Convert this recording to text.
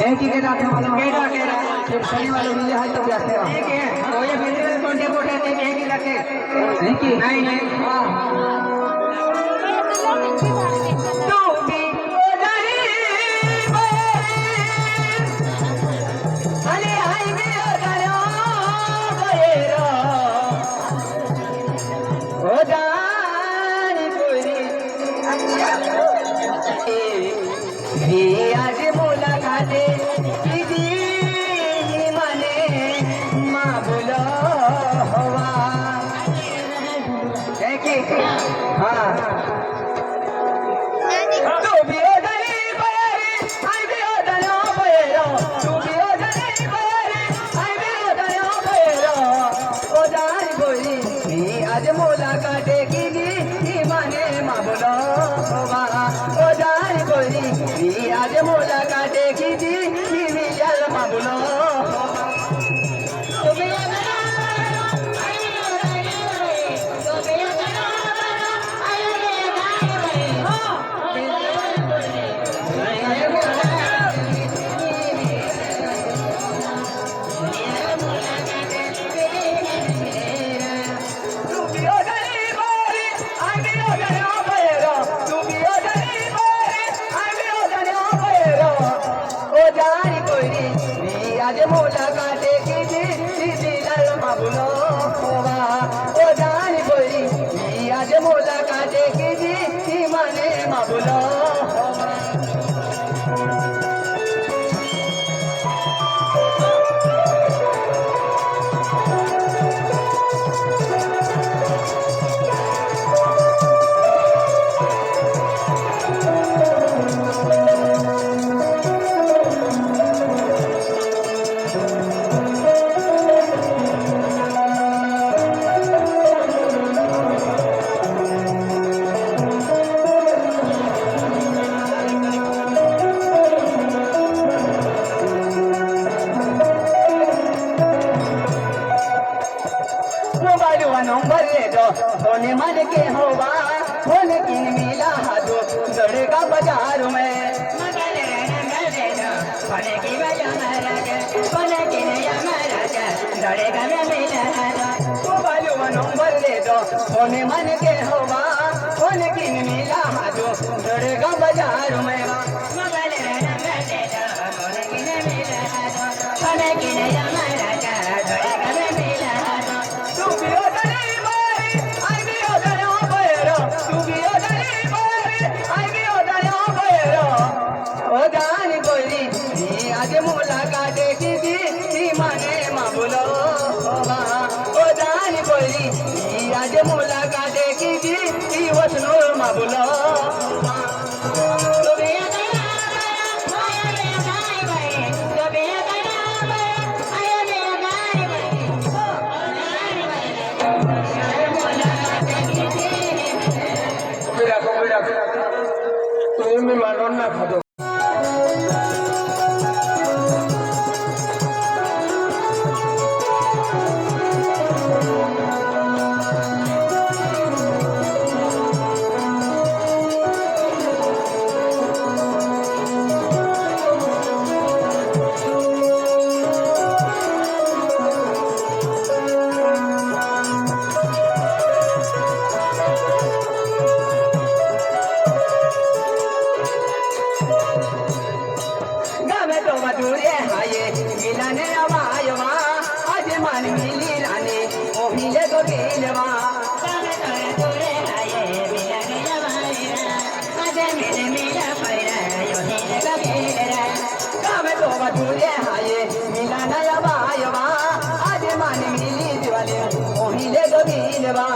एक ही के जाते वालों फिर शनि वालों मिले है तो जाते हो ठीक है तो ये फिर कोटे कोटे थे एक ही लगे नहीं नहीं हां आज मुलाकाते किती मने माबुलो हवा देखी हाँ तू भी ओदनी बयारी आई भी ओदनो बयरो तू भी ओदनी बयारी आई भी ओदनो बयरो ओदारी बोली आज मुलाकाते किती मने माबुलो हवा ओदारी बोली आज मुलाकाते किती विजल माबुलो आज मुलाकाते किती विजल माबुलो ओ जानी बोली आज मुलाकाते किती मने माबुलो नंबर ले दो होने मन के होगा होने की मिला हाथों दौड़ेगा बाजार में होने की दौड़ेगा मैं मिला हाथों नंबर ले दो होने मन के होगा होने की मिला हाथों दौड़ेगा बाजार में होने की आज मुलाकाते किती मने माबुलो ओ जानी बोली आज मुलाकाते किती वचनो माबुलो तुम्ही मानून ना खातो मिला नया बायवा आज मान मिली दिवाले ओहिले दो मिलवा